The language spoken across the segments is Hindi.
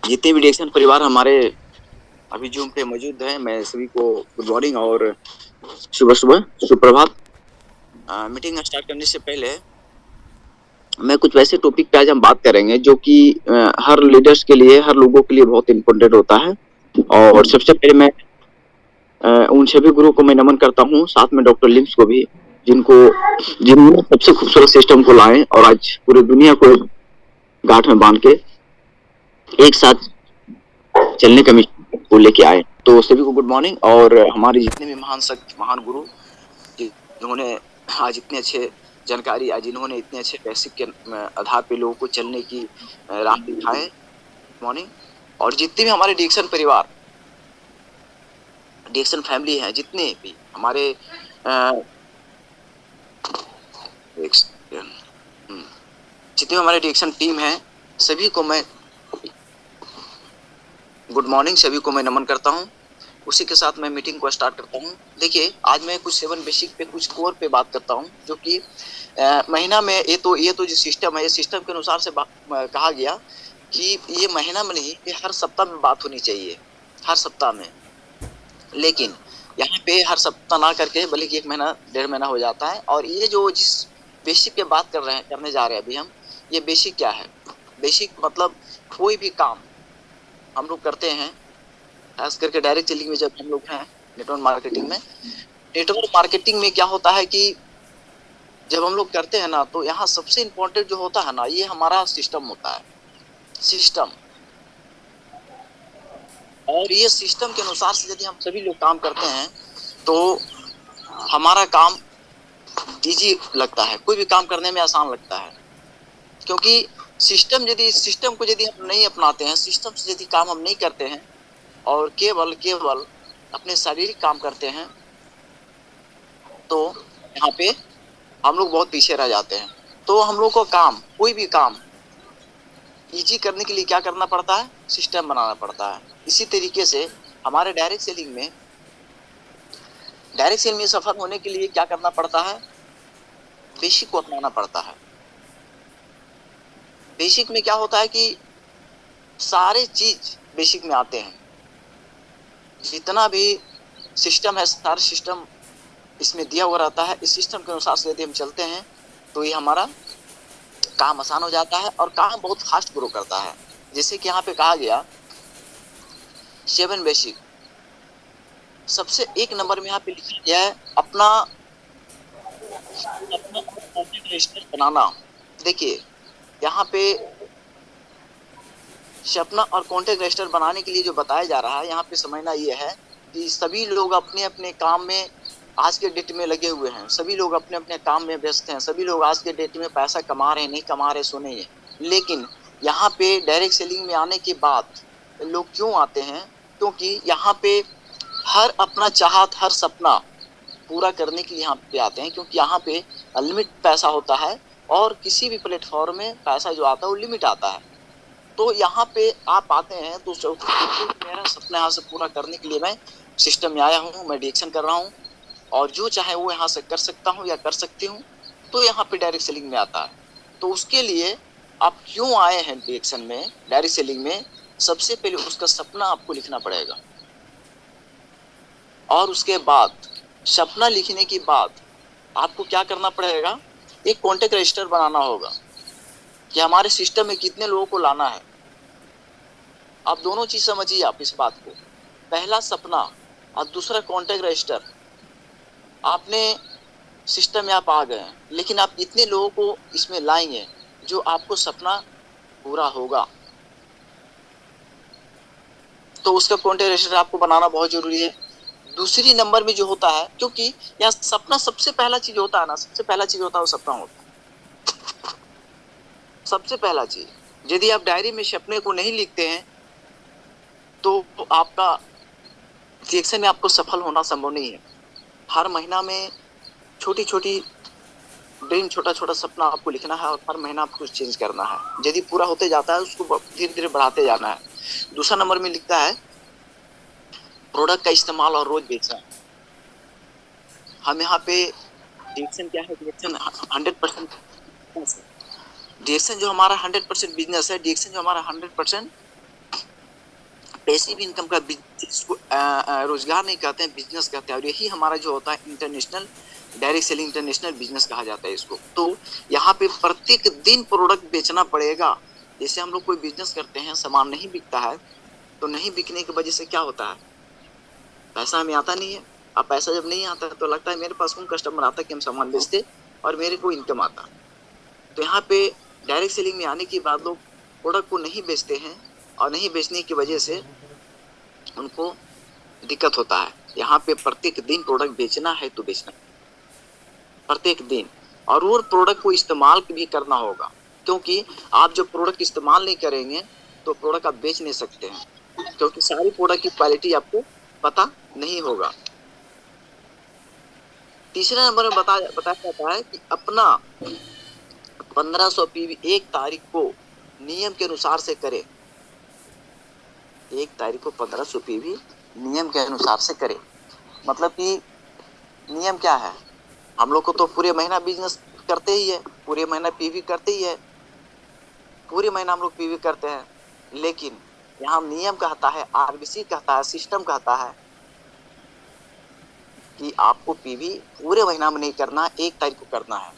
जितने भी डिएक्शन परिवार हमारे अभी जूम पे मौजूद हैं, मैं सभी को गुड मॉर्निंग और सुबह सुबह सुप्रभात। मीटिंग स्टार्ट करने से पहले मैं कुछ वैसे टॉपिक पे आज हम बात करेंगे जो कि हर लीडर्स के लिए, हर लोगों के लिए बहुत इम्पोर्टेंट होता है। और सबसे पहले मैं उन सभी गुरुओं को मैं नमन करता हूँ, साथ में डॉक्टर लिम्स को भी, जिनको जिन्होंने सबसे खूबसूरत सिस्टम को लाए और आज पूरी दुनिया को गांठ में बांध के एक साथ चलने का मिशन को लेके आए। तो सभी को गुड मॉर्निंग। और हमारे जितने भी महान सक्त, महान गुरु जिन्होंने आज इतने अच्छे जानकारी, आज इन्होंने इतने अच्छे बेसिक के आधार पे लोगों को चलने की राह दिखाए, मॉर्निंग। और जितने भी हमारे डिएक्शन परिवार, डिएक्शन फैमिली है, जितने भी हमारे जितने हमारे डिएक्शन टीम है, सभी को मैं गुड मॉर्निंग, सभी को मैं नमन करता हूँ। उसी के साथ मैं मीटिंग को स्टार्ट करता हूँ। देखिए, आज मैं कुछ 7 बेसिक पे, कुछ कोर पे बात करता हूँ, जो कि महीना में ये तो जो सिस्टम है, ये सिस्टम के अनुसार से कहा गया कि ये महीना में नहीं, ये हर सप्ताह में बात होनी चाहिए, हर सप्ताह में। लेकिन यहाँ पे हर सप्ताह ना करके बल्कि 1 महीना 1.5 महीना हो जाता है। और ये जो जिस बेसिक पे बात करने जा रहे हैं अभी हम, ये बेसिक क्या है? बेसिक मतलब कोई भी काम हम लोग करते हैं, खास करके डायरेक्ट सेलिंग में जब हम लोग हैं, नेटवर्क मार्केटिंग में। नेटवर्क मार्केटिंग में क्या होता है कि जब हम लोग करते हैं ना, तो यहाँ सबसे इम्पोर्टेंट जो होता है ना, ये हमारा सिस्टम होता है, सिस्टम। और ये सिस्टम के अनुसार से यदि हम सभी लोग काम करते हैं तो हमारा काम इजी लगता है, कोई भी काम करने में आसान लगता है। क्योंकि सिस्टम को यदि हम नहीं अपनाते हैं, सिस्टम से यदि काम हम नहीं करते हैं और केवल अपने शारीरिक काम करते हैं, तो यहाँ पे हम लोग बहुत पीछे रह जाते हैं। तो हम लोग को कोई भी काम इजी करने के लिए क्या करना पड़ता है? सिस्टम बनाना पड़ता है। इसी तरीके से हमारे डायरेक्ट सेलिंग में सफल होने के लिए क्या करना पड़ता है? बेसिक को अपनाना पड़ता है। बेसिक में क्या होता है कि सारे चीज बेसिक में आते हैं। जितना भी सिस्टम है, सारा सिस्टम इसमें दिया हुआ रहता है। इस सिस्टम के अनुसार से यदि हम चलते हैं तो ये हमारा काम आसान हो जाता है और काम बहुत फास्ट ग्रो करता है। जैसे कि यहाँ पे कहा गया 7 बेसिक, सबसे 1 नंबर में यहाँ पे लिखा गया है अपना कॉन्टेक्ट रजिस्टर बनाना। देखिए, यहाँ पे अपना और कॉन्टेक्ट रजिस्टर बनाने के लिए जो बताया जा रहा है, यहाँ पे समझना ये है कि सभी लोग अपने अपने काम में आज के डेट में लगे हुए हैं, सभी लोग अपने अपने काम में व्यस्त हैं, सभी लोग आज के डेट में पैसा कमा रहे हैं, नहीं कमा रहे सो नहीं है। लेकिन यहाँ पे डायरेक्ट सेलिंग में आने के बाद लोग क्यों आते हैं? क्योंकि यहाँ पे हर अपना चाहत, हर सपना पूरा करने के लिए यहाँ पे आते हैं। क्योंकि यहाँ पे अनलिमिट पैसा होता है और किसी भी प्लेटफॉर्म में पैसा जो आता है वो लिमिट आता है। तो यहाँ पे आप आते हैं तो मेरा सपना यहाँ से पूरा करने के लिए मैं सिस्टम में आया हूँ, मैं डिएक्शन कर रहा हूँ और जो चाहे वो यहाँ से कर सकता हूँ या कर सकती हूँ। तो यहाँ पे डायरेक्ट सेलिंग में आता है। तो उसके लिए आप क्यों आए हैं डिएक्शन में, डायरेक्ट सेलिंग में? सबसे पहले उसका सपना आपको लिखना पड़ेगा और उसके बाद सपना लिखने के बाद आपको क्या करना पड़ेगा? एक कॉन्टेक्ट रजिस्टर बनाना होगा कि हमारे सिस्टम में कितने लोगों को लाना है। आप दोनों चीज समझिए आप इस बात को, पहला सपना और दूसरा कॉन्टेक्ट रजिस्टर। आपने सिस्टम में आप आ गए हैं, लेकिन आप इतने लोगों को इसमें लाएंगे जो आपको सपना पूरा होगा, तो उसका कॉन्टेक्ट रजिस्टर आपको बनाना बहुत जरूरी है। दूसरी नंबर में जो होता है, क्योंकि यहाँ सपना सबसे पहला चीज होता है ना, सबसे पहला चीज होता है वो सपना होता है, सबसे पहला चीज। यदि आप डायरी में सपने को नहीं लिखते हैं तो आपका रिएक्शन में आपको सफल होना संभव नहीं है। हर महीना में छोटी छोटी ड्रीम, छोटा छोटा सपना आपको लिखना है और हर महीना आपको चेंज करना है। यदि पूरा होते जाता है उसको धीरे धीरे बढ़ाते जाना है। दूसरा नंबर में लिखता है प्रोडक्ट का इस्तेमाल और रोज बेचना। हम यहाँ पे डिएक्शन क्या है? डिएक्शन 100%, डिएक्शन जो हमारा 100% बिजनेस है, डिएक्शन जो हमारा 100% पैसिव इनकम का जिसको रोजगार नहीं कहते हैं, बिजनेस कहते हैं। और यही हमारा जो होता है international direct selling, international business कहा जाता है इसको। तो यहाँ पे प्रत्येक दिन प्रोडक्ट बेचना पड़ेगा। जैसे हम लोग कोई बिजनेस करते हैं, सामान नहीं बिकता है, तो नहीं बिकने की वजह से क्या होता है, पैसा हमें आता नहीं है। अब पैसा जब नहीं आता तो लगता है मेरे पास कौन कस्टमर आता कि हम सामान बेचते और मेरे को इनकम आता। तो यहाँ पे डायरेक्ट सेलिंग में आने के बाद लोग प्रोडक्ट को नहीं बेचते हैं, और नहीं बेचने की वजह से उनको दिक्कत होता है। यहाँ पे प्रत्येक दिन प्रोडक्ट बेचना है तो बेचना प्रत्येक दिन, और वो प्रोडक्ट को इस्तेमाल भी करना होगा, क्योंकि आप जब प्रोडक्ट इस्तेमाल नहीं करेंगे तो प्रोडक्ट आप बेच नहीं सकते हैं, क्योंकि सारी प्रोडक्ट की क्वालिटी आपको पता नहीं होगा। तीसरे नंबर में बताया जाता है कि अपना 1500 पीवी 1 तारीख को नियम के अनुसार से करें। 1 तारीख को 1500 पीवी नियम के अनुसार से करें। मतलब कि नियम क्या है, हम लोग को तो पूरे महीना बिजनेस करते ही है, पूरे महीना पीवी करते ही है, पूरे महीना हम लोग पीवी करते हैं। लेकिन यहाँ नियम कहता है, आरबीसी कहता है, सिस्टम कहता है कि आपको पीवी पूरे महीना में नहीं करना, 1 तारीख को करना है।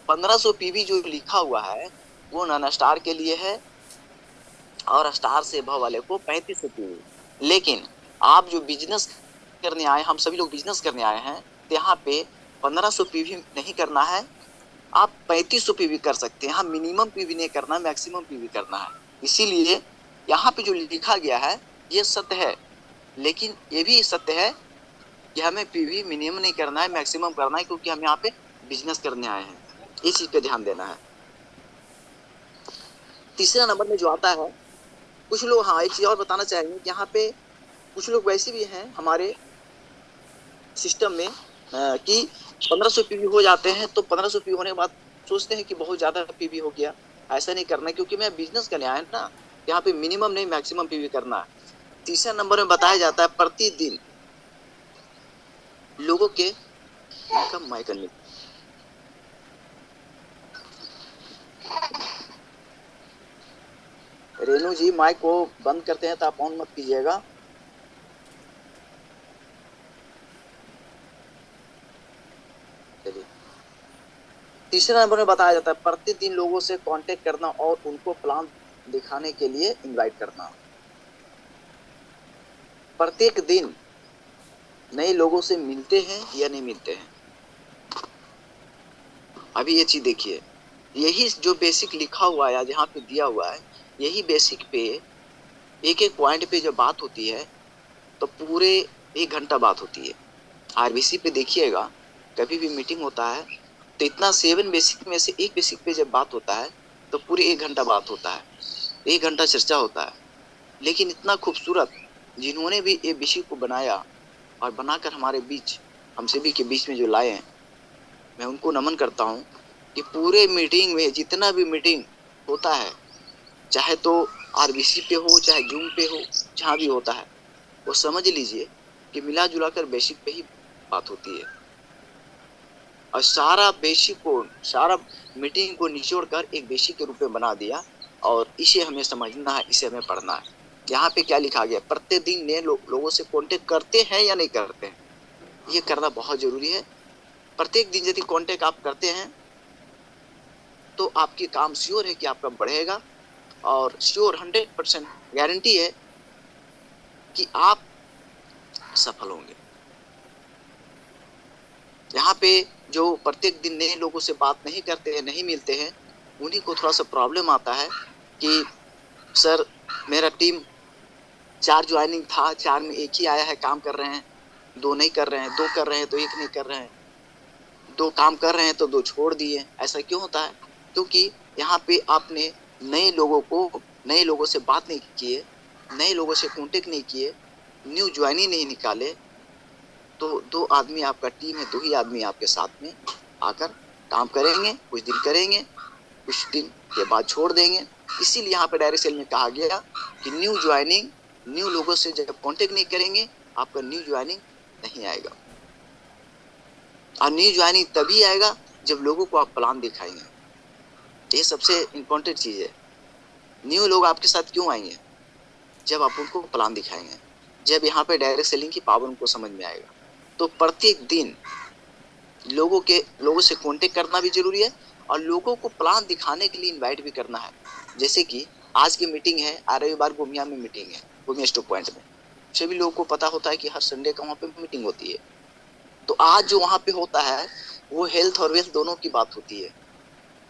1500 पीवी जो लिखा हुआ है वो नॉन स्टार के लिए है, और स्टार से अबव वाले को 3500 पीवी। लेकिन आप जो बिजनेस करने आए, हम सभी लोग बिजनेस करने आए हैं, तो यहाँ पे 1500 पीवी नहीं करना है, आप 3500 पीवी कर सकते हैं। यहाँ मिनिमम पीवी नहीं करना, मैक्सिमम पीवी करना है। इसीलिए यहाँ पे जो लिखा गया है ये सत्य है, लेकिन ये भी सत्य है कि हमें पीवी मिनिमम नहीं करना है, मैक्सिमम करना है, क्योंकि हम यहाँ पे बिजनेस करने आए हैं। इस चीज पे ध्यान देना है। तीसरा नंबर में जो आता है, कुछ लोग, हाँ एक चीज और बताना चाहेंगे कि यहाँ पे कुछ लोग वैसे भी हैं हमारे सिस्टम में कि 1500 पीवी हो जाते हैं, तो 1500 पीवी होने के बाद सोचते हैं कि बहुत ज्यादा पीवी हो गया। ऐसा नहीं करना, क्योंकि मैं बिजनेस करने आया ना, यहाँ पे मिनिमम नहीं मैक्सिमम पीवी करना है। तीसरा नंबर में बताया जाता है प्रतिदिन लोगों के इनकम माइकल रेनू जी माइक को बंद करते हैं तो आप ऑन मत कीजिएगा। चलिए, तीसरे नंबर में बताया जाता है प्रतिदिन लोगों से कांटेक्ट करना और उनको प्लान दिखाने के लिए इनवाइट करना। प्रत्येक दिन नए लोगों से मिलते हैं या नहीं मिलते हैं। अभी ये चीज देखिए, यही जो बेसिक लिखा हुआ है जहाँ पे दिया हुआ है, यही बेसिक पे एक एक पॉइंट पे जब बात होती है तो पूरे 1 घंटा बात होती है। आरबीसी पे देखिएगा, कभी भी मीटिंग होता है तो इतना 7 बेसिक में से एक बेसिक पे जब बात होता है तो पूरे 1 घंटा बात होता है, 1 घंटा चर्चा होता है। लेकिन इतना खूबसूरत जिन्होंने भी ये बेसिक को बनाया और बनाकर हमारे बीच, हम सभी के बीच में जो लाए हैं, मैं उनको नमन करता हूँ कि पूरे मीटिंग में जितना भी मीटिंग होता है, चाहे तो आरबीसी पे हो, चाहे जूम पे हो, जहाँ भी होता है, वो समझ लीजिए कि मिला जुला कर बेसिक पे ही बात होती है। और सारा बेसिक को, सारा मीटिंग को निचोड़ कर एक बेसिक के रूप में बना दिया, और इसे हमें समझना है, इसे हमें पढ़ना है। यहाँ पे क्या लिखा गया, प्रत्येक दिन नए लोगों से कांटेक्ट करते हैं या नहीं करते हैं, ये करना बहुत जरूरी है। प्रत्येक दिन यदि कांटेक्ट आप करते हैं तो आपकी काम श्योर है कि आपका बढ़ेगा, और श्योर 100% गारंटी है कि आप सफल होंगे। यहाँ पे जो प्रत्येक दिन नए लोगों से बात नहीं करते हैं, नहीं मिलते हैं, उन्हीं को थोड़ा सा प्रॉब्लम आता है कि सर मेरा टीम 4 ज्वाइनिंग था, 4 में 1 ही आया है, काम कर रहे हैं, 2 नहीं कर रहे हैं, 2 कर रहे हैं तो 1 नहीं कर रहे हैं, 2 काम कर रहे हैं तो 2 छोड़ दिए। ऐसा क्यों होता है? क्योंकि यहाँ पे आपने नए लोगों से बात नहीं किए, नए लोगों से कांटेक्ट नहीं किए, न्यू ज्वाइनिंग नहीं निकाले, तो 2 आदमी आपका टीम है, 2 ही आदमी आपके साथ में आकर काम करेंगे, कुछ दिन करेंगे, कुछ दिन के बाद छोड़ देंगे। इसीलिए यहाँ पे डायरेक्ट सेल में कहा गया कि न्यू ज्वाइनिंग, न्यू लोगों से जब कांटेक्ट नहीं करेंगे, आपका न्यू ज्वाइनिंग नहीं आएगा। और न्यू ज्वाइनिंग तभी आएगा जब लोगों को आप प्लान दिखाएंगे। ये सबसे इम्पोर्टेंट चीज है। न्यू लोग आपके साथ क्यों आएंगे? जब आप उनको प्लान दिखाएंगे, जब यहाँ पे डायरेक्ट सेलिंग की पावर उनको समझ में आएगा। तो प्रत्येक दिन लोगों से कांटेक्ट करना भी जरूरी है और लोगों को प्लान दिखाने के लिए इनवाइट भी करना है। जैसे कि आज की मीटिंग है, रविवार गोमिया में मीटिंग है, गोमिया स्टॉक पॉइंट में। सभी लोगों को पता होता है कि हर संडे का वहाँ पे मीटिंग होती है। तो आज जो वहाँ पे होता है वो हेल्थ और वेल्थ दोनों की बात होती है।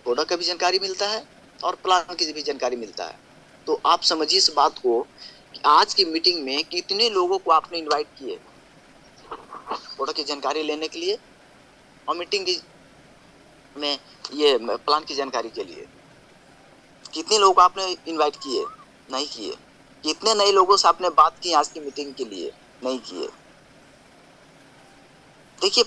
प्रोडक्ट का भी जानकारी मिलता है और प्लान की भी जानकारी मिलता है। तो आप समझिए इस बात को कि आज की मीटिंग में कितने लोगों को आपने इनवाइट किए प्रोडक्ट की जानकारी लेने के लिए और मीटिंग की में ये प्लान की जानकारी के लिए। कितने लोग आपने इनवाइट किए, नहीं किए। कितने नए लोगों से आपने बात की आज की मीटिंग के लिए, नहीं किए। देखिए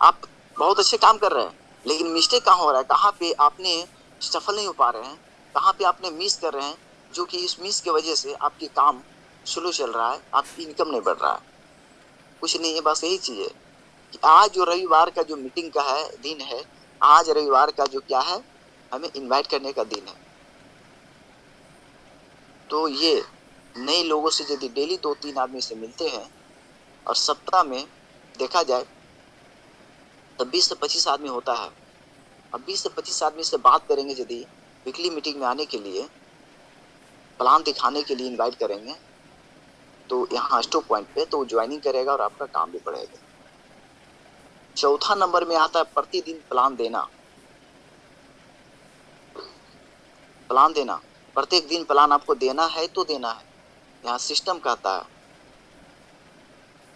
आप बहुत अच्छे काम कर रहे हैं, लेकिन मिस्टेक कहाँ हो रहा है, कहाँ पे आपने सफल नहीं हो पा रहे हैं, कहाँ पे आपने मिस कर रहे हैं, जो कि इस मिस की वजह से आपकी काम स्लो चल रहा है, आपकी इनकम नहीं बढ़ रहा है। कुछ नहीं है, बस यही चीज है कि आज जो रविवार का जो मीटिंग का है दिन है, आज रविवार का जो क्या है, हमें इनवाइट करने का दिन है। तो ये नए लोगों से यदि डेली 2-3 आदमी से मिलते हैं और सप्ताह में देखा जाए तो 20 से 25 आदमी होता है। अब 20 से 25 आदमी से बात करेंगे, यदि वीकली मीटिंग में आने के लिए, प्लान दिखाने के लिए इनवाइट करेंगे, तो यहाँ स्टॉक पॉइंट पे तो ज्वाइनिंग करेगा और आपका काम भी बढ़ेगा। चौथा नंबर में आता है प्रतिदिन प्लान देना। प्लान देना, प्रत्येक दिन प्लान आपको देना है तो देना है। यहाँ सिस्टम कहता है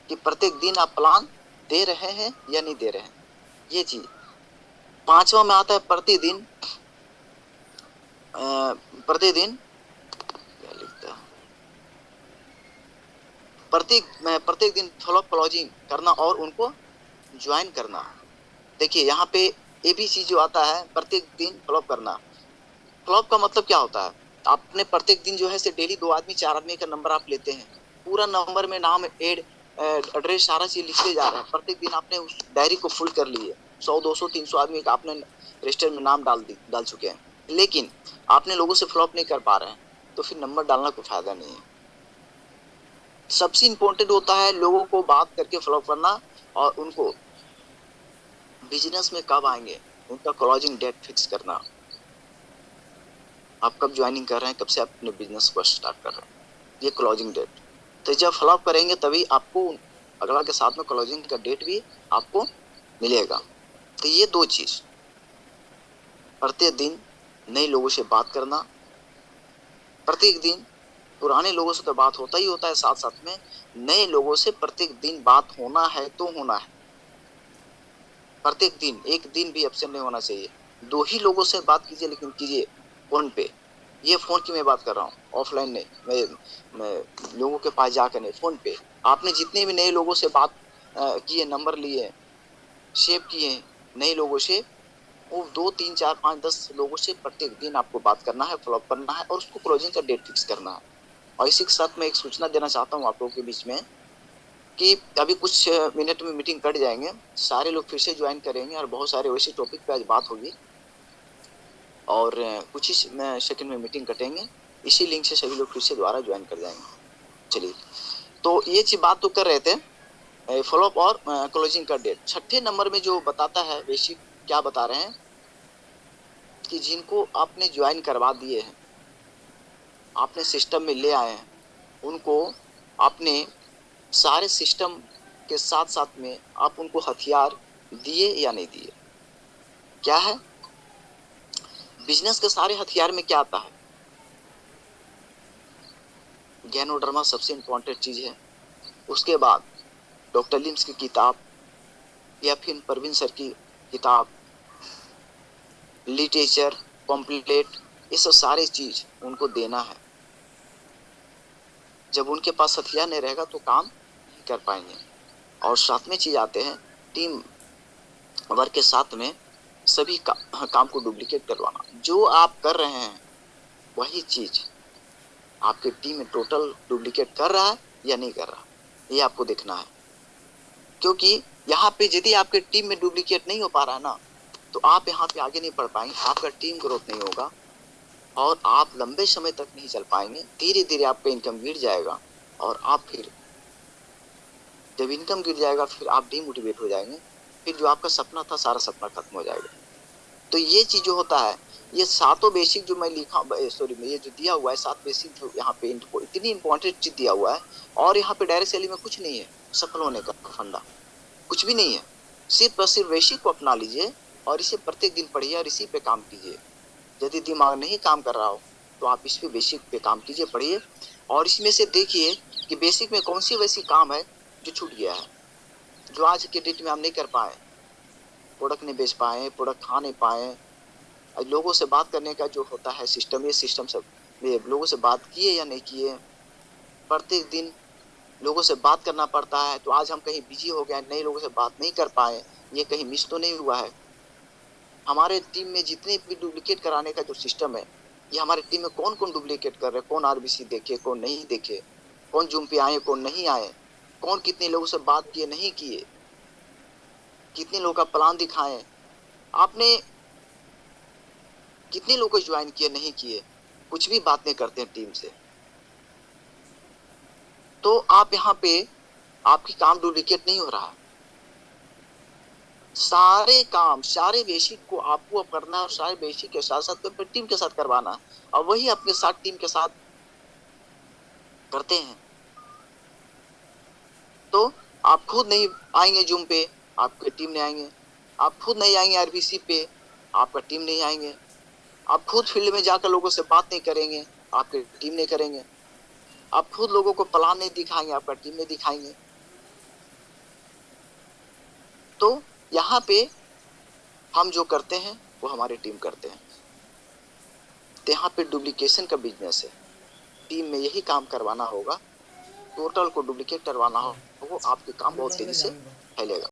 कि प्रत्येक दिन आप प्लान दे रहे हैं या नहीं दे रहे हैं, ये चीज। पांचवा में आता है प्रतिदिन प्रतिदिन क्या लिखता है, प्रत्येक दिन फॉलोअप क्लोजिंग करना और उनको ज्वाइन करना। देखिए यहाँ पे एबीसी जो आता है, प्रत्येक दिन फॉलोअप करना। फॉलोअप का मतलब क्या होता है, आपने प्रत्येक दिन जो है से डेली 2 आदमी 4 आदमी का नंबर आप लेते हैं, पूरा नंबर में नाम एड्रेस सारा चीज लिखते जा रहे हैं। प्रत्येक दिन आपने उस डायरी को फुल कर लिए, 100 200 300 आदमी का आपने रजिस्टर में नाम डाल चुके हैं, लेकिन आपने लोगों से फॉलोअप नहीं कर पा रहे हैं, तो फिर नंबर डालना कोई फायदा नहीं है। सबसे इंपॉर्टेंट होता है लोगों को बात करके फॉलोअप करना और उनको बिजनेस में कब आएंगे उनका क्लोजिंग डेट फिक्स करना। आप कब ज्वाइनिंग कर रहे हैं, कब से आप अपने बिजनेस को स्टार्ट कर रहे हैं, ये क्लोजिंग डेट। तो जब फॉलोअप करेंगे तभी आपको अगला के साथ में क्लोजिंग का डेट भी आपको मिलेगा। तो ये 2 चीज, प्रत्येक दिन नए लोगों से बात करना, प्रत्येक दिन पुराने लोगों से तो बात होता ही होता है, साथ साथ में नए लोगों से प्रत्येक दिन बात होना है तो होना है। प्रत्येक दिन एक दिन भी एब्सेंट नहीं होना चाहिए। 2 ही लोगों से बात कीजिए, लेकिन कीजिए फोन पे। ये फोन की मैं बात कर रहा हूँ, ऑफलाइन नहीं, मैं लोगों के पास जाकर नहीं, फोन पे। आपने जितने भी नए लोगों से बात किए, नंबर लिए, सेव किए नए लोगों से, वो 2 3 4 5 10 लोगों से प्रत्येक दिन आपको बात करना है, फॉलोअप करना है और उसको क्लोजिंग का डेट फिक्स करना है। और इसी के साथ मैं एक सूचना देना चाहता हूँ आप लोगों के बीच में कि अभी कुछ मिनट में मीटिंग कट जाएंगे, सारे लोग फिर से ज्वाइन करेंगे और बहुत सारे वैसे टॉपिक पे आज बात होगी और कुछ ही सेकंड में मीटिंग कटेंगे। इसी लिंक से सभी लोग फिर से दोबारा ज्वाइन कर जाएंगे। चलिए, तो ये चीज बात तो कर रहे थे फॉलोअप और क्लोजिंग का डेट। छठे नंबर में जो बताता है बेसिक, क्या बता रहे हैं कि जिनको आपने ज्वाइन करवा दिए हैं, आपने सिस्टम में ले आए हैं, उनको आपने सारे सिस्टम के साथ साथ में आप उनको हथियार दिए या नहीं दिए। क्या है बिजनेस के सारे हथियार में, क्या आता है, ज्ञानोडर्मा सबसे इंपॉर्टेंट चीज है। उसके बाद डॉक्टर लिम्स की किताब या फिर परवीन सर की किताब, लिटरेचर, पॉम्पलेट, ये सब सारे चीज उनको देना है। जब उनके पास हथियार नहीं रहेगा तो काम नहीं कर पाएंगे। और साथ में चीज आते हैं टीम वर्क के साथ में सभी काम को डुप्लीकेट करवाना। जो आप कर रहे हैं वही चीज आपके टीम में टोटल डुप्लीकेट कर रहा है या नहीं कर रहा, ये आपको देखना है। क्योंकि यहाँ पे यदि आपके टीम में डुप्लीकेट नहीं हो पा रहा है ना, तो आप यहाँ पे आगे नहीं बढ़ पाएंगे, आपका टीम ग्रोथ नहीं होगा, और आप लंबे समय तक नहीं चल पाएंगे। धीरे धीरे आपका इनकम गिर जाएगा और आप फिर जब इनकम गिर जाएगा फिर आप डिमोटिवेट हो जाएंगे। फिर जो आपका सपना था सारा सपना खत्म हो जाएगा। तो ये चीज जो होता है, ये सातों बेसिक जो मैं लिखा, सॉरी, ये जो दिया हुआ है 7 बेसिक जो यहाँ पे इतनी इंपॉर्टेंट चीज दिया हुआ है। और यहाँ पे डायरेक्ट सेलिंग में कुछ नहीं है सफल होने का फंडा, कुछ भी नहीं है। सिर्फ और सिर्फ बेसिक को अपना लीजिए और इसे प्रत्येक दिन पढ़िए और इसी पे काम कीजिए। यदि दिमाग नहीं काम कर रहा हो तो आप इस पे बेसिक पे काम कीजिए, पढ़िए। और इसमें से देखिए कि बेसिक में कौन सी वैसी काम है जो छूट गया है, जो आज के डेट में हम नहीं कर पाए, प्रोडक्ट नहीं बेच पाए, प्रोडक्ट खा नहीं पाए। लोगों से बात करने का जो होता है सिस्टम, ये सिस्टम सब लोगों से बात किए या नहीं किए। प्रत्येक दिन लोगों से बात करना पड़ता है, तो आज हम कहीं बिजी हो गए, नए लोगों से बात नहीं कर पाए, ये कहीं मिस तो नहीं हुआ है। हमारे टीम में जितने भी डुप्लीकेट कराने का जो सिस्टम है, ये हमारे टीम में कौन कौन डुप्लीकेट कर रहे हैं, कौन आरबीसी देखे कौन नहीं देखे, कौन जूम पे आए कौन नहीं आए, कौन कितने लोगों से बात किए नहीं किए, कितने लोगों का प्लान दिखाए, आपने कितने लोगों को ज्वाइन किए नहीं किए, कुछ भी बात नहीं करते हैं टीम से। तो आप यहाँ पे आपकी काम डुप्लीकेट नहीं हो रहा है। सारे काम, सारे बेसिक को आपको अब करना है और सारे बेसिक के साथ साथ तो टीम के साथ करवाना है। और वही अपने साथ टीम के साथ करते हैं। तो आप खुद नहीं आएंगे जूम पे, आपकी टीम नहीं आएंगे। आप खुद नहीं आएंगे आरबीसी पे, आपका टीम नहीं आएंगे। आप खुद फील्ड में जाकर लोगों से बात नहीं करेंगे, आपकी टीम नहीं करेंगे। आप खुद लोगों को प्लान नहीं दिखाएंगे, आपका टीम नहीं दिखाएंगे। तो यहाँ पे हम जो करते हैं वो हमारी टीम करते हैं। तो यहाँ पे डुप्लीकेशन का बिजनेस है, टीम में यही काम करवाना होगा, टोटल को डुप्लीकेट करवाना हो, वो आपके काम बहुत तेजी से फैलेगा।